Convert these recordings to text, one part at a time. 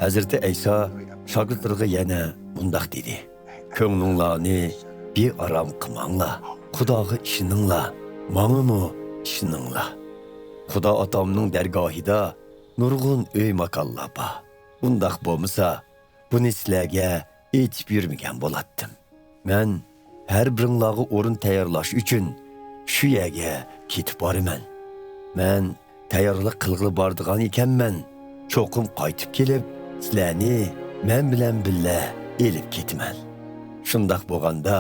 Hazreti Ayso shogirdlariga yana bundaq dedi. Ko'nglinglarni bearam qilmanglar. Xudoga ishoninglar. Mangami ishoninglar. Xudo otamning dargohida nurg'un uy makonlar bor. Bundaq bo'lmasa, buni sizlarga aytib yurmagan bo'latdim. Men har biringlarga o'rin tayyorlash uchun shu yerga ketib boraman. Men tayyorlik qilg'ili bordigan ekanman. Cho'qim qaytib kelib, sizlarni men bilan birga elib ketaman. Shundaq bo'lganda,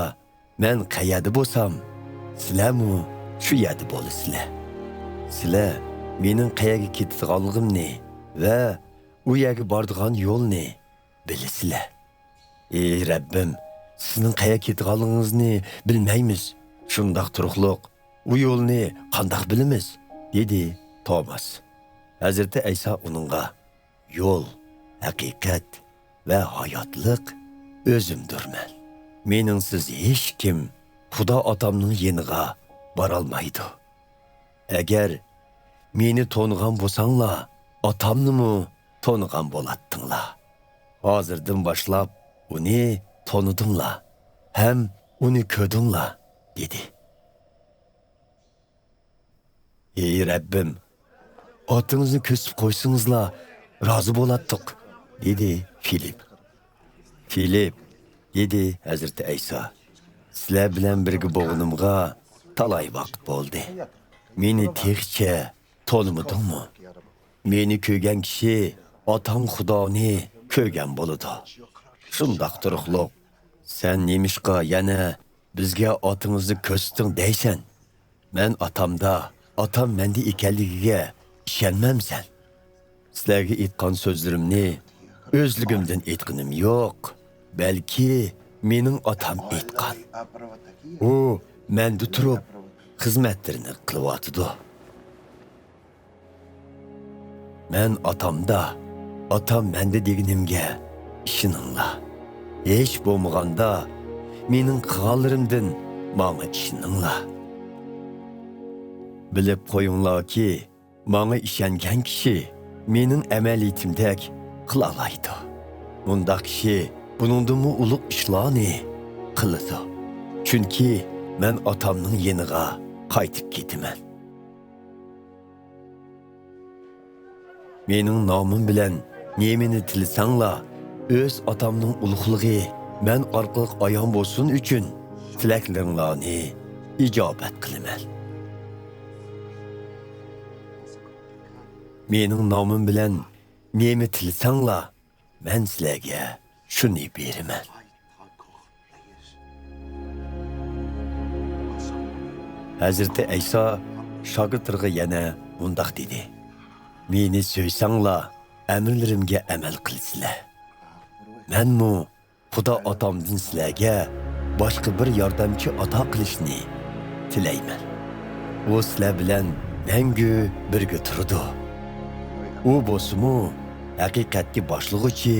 men qayerda bo'lsam, sizlarmi shu yerda bo'lasizlar. Sizlar mening qayerga ketadiganligimni va u yerga boradigan yo'lni bilasizlar. Ey Rabbim, sizning qayerga ketadiganingizni bilmaymiz. Shundaq turuqliq, u yo'lni qandoq bilamiz? dedi Tomas. Hazreti Ayso uningga: yo'l, haqiqat va hayotlik o'zimdirman. Meningsiz hech kim Xudo otamning yeniga bora olmaydi. Agar meni to'nigan bo'lsanglar, otamnimi to'nigan bo'latdinglar. Hozirdan boshlab uni tonidinglar, ham uni ko'rdinglar, dedi. Ey Rabbim, otingizni ko'sib qo'ysingizlar, rozi bo'latdiq, dedi Filip. Filip, dedi Hazreti Ayso, sizlar bilan birga bo'lganimga talay vaqt bo'ldi. Meni texcha tonimidingmi? Meni ko'rgan kishi otam Xudoni ko'rgan bo'ladi. Shundaq turuqliq, sen nemishqa yana bizga otingizni ko'rsatding deysan. Men otamda, otam menda ekanligiga ishonmamsan. Sizlarga aytgan so'zlarimni o'zligimdan aytganim yo'q, balki mening otam aytgan. U menda turib xizmatlarini qilyotdi. Men otamda, otam menda deganimga ishoninglar. Hech bo'lmaganda mening qilganlarimdan menga ishoninglar. Bilib qo'yinglarki, menga ishongan kishi mening amaliyatimdek qila oladi. Bundaq kishi buningdan ulug' ishlarni qiladi. Chunki men otamning yeniga qaytib ketaman. Mening nomim bilan nemini tilsanglar, o'z otamning ulug'ligi men orqali ayon bo'lsin uchun tilaklaringlarni ijobat qilaman. Mening nomim bilan nemi tilsanglar, men sizlarga shuni beraman. Hazreti Ayso shogirdlariga yana bundaq dedi. Meni so'ysanglar, amrlarimga amal qilsizlar. Menmu Xudo otamdan sizlarga boshqa bir yordamchi ato qilishni tilayman. U sizlar bilan mangu birga turdi. U bo'lsa-mu haqiqatga boshlig'uchi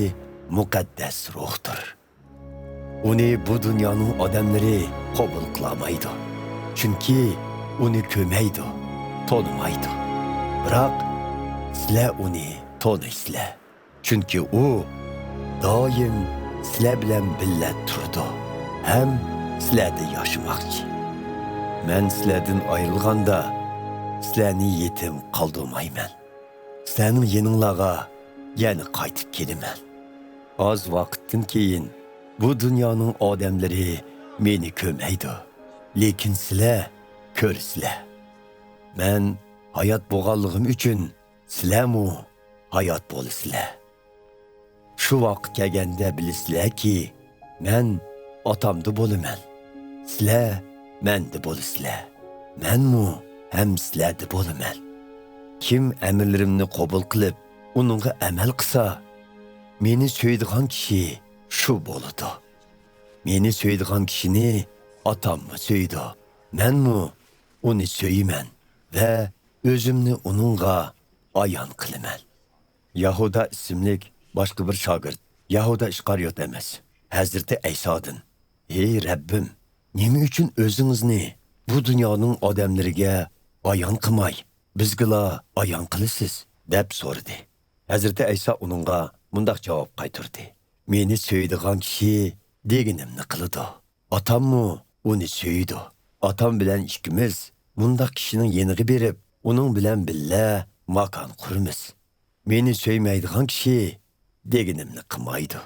muqaddas ruhdir. Uni bu dunyoning odamlari qabul qilmaydi. Chunki uni ko'rmaydi, tonimaydi. Biroq sizlar uni to'naysizlar. Chunki u doim sizlar bilan birga turdi. Ham sizlarda yashamoqchi. Men sizlardan ayrilganda sizlarni yetim qoldirmayman. Sizlarning yeninglarga yana qaytib kelaman. Az vaqtdan keyin bu dunyoning odamlari meni ko'rmaydi. Lekin sizlar ko'rsizlar. Men hayot bo'lganligim uchun sizlarmu hayot bo'lasizlar. Shu vaqt kelganda bilasizlarki, men otamda bo'laman. Sizlar menda bo'lasizlar. Menmu ham sizlarda bo'laman. Kim amirlarimni qabul qilib, uningga amal qilsa, meni so'ydigan kishi shu bo'ladi. Meni so'ydigan kishini otammi so'ydi. Menmu uni so'yiman va o'zimni uningga ayon qilaman. Yahuda ismli boshqa bir shogird, Yahuda Ishqariyot emas, Hazreti Aysodan: "Ey Rabbim, nima uchun o'zingizni bu dunyoning odamlariga ayon qilmay, bizga ayon qilasiz?" deb so'radi. Hazreti Ayso uningga mundaq javob qaytardi. Meni söydigan kishi deganimni qiladi. Atammu uni söydi. Atam bilan ikkimiz mundaq kishining yeniga berib, uning bilan billa makon quramiz. Meni söymaydigan kishi deganimni qilmaydi.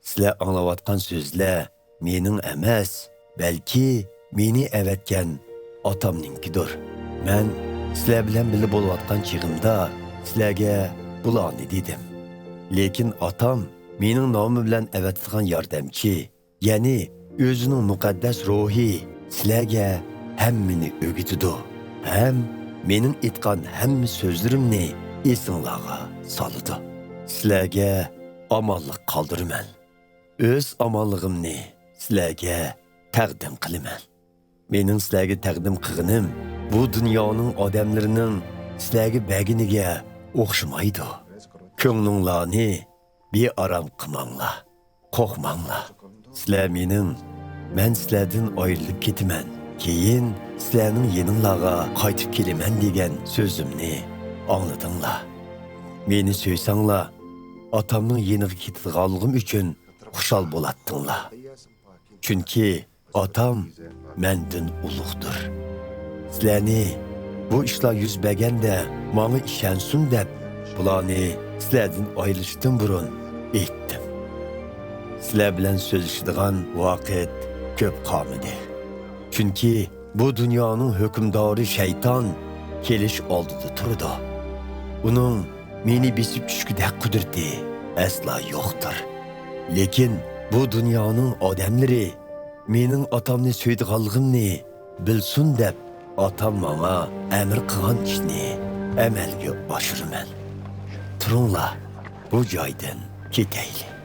Sizlar anglayotgan so'zlar mening emas, balki meni avatgan atamninkidir. Men sizlar bilan birga bo'layotgan chig'imda sizlarga bularni dedim. Lekin atam mening nomim bilan avatilgan yordamchi, ya'ni o'zining muqaddas ruhi sizlarga hammani o'gitidi. Ham mening aytgan hamma so'zlarimni esinglarga soladi. Sizlarga omonlik qoldiraman. O'z omonligimni sizlarga taqdim qilaman. Mening sizlarga taqdim qilganim bu dunyoning odamlarining sizlarga baginiga o'xshamaydi. Ko'nglinglarni bearam qilmanglar, qo'rqmanglar. Sizlar men sizlardan ayrilib ketaman. Keyin sizlarning yeninglarga qaytib kelaman degan so'zimni angladinglar. Meni söysanglar, atamning yeniga ketadiganligim uchun xushal bo'latdinglar. Chunki atam mendan ulug'dir. Sizlarni bu ishlar yuz berganda menga ishonsin deb bularni sizlardan ayrilishdan burun aytdim. Sizlar bilan so'zlashadigan vaqt ko'p qolmadi. Chunki bu dunyoning hukmdori shayton kelish oldida turdi. Uning meni besib tushgudek qudrati asla yo'qdir. Lekin bu dunyoning odamlari mening atamni so'ydiganligimni bilsin deb atam menga amr qilgan ishni amalga oshiraman. Turinglar, bu joydan ketaylik.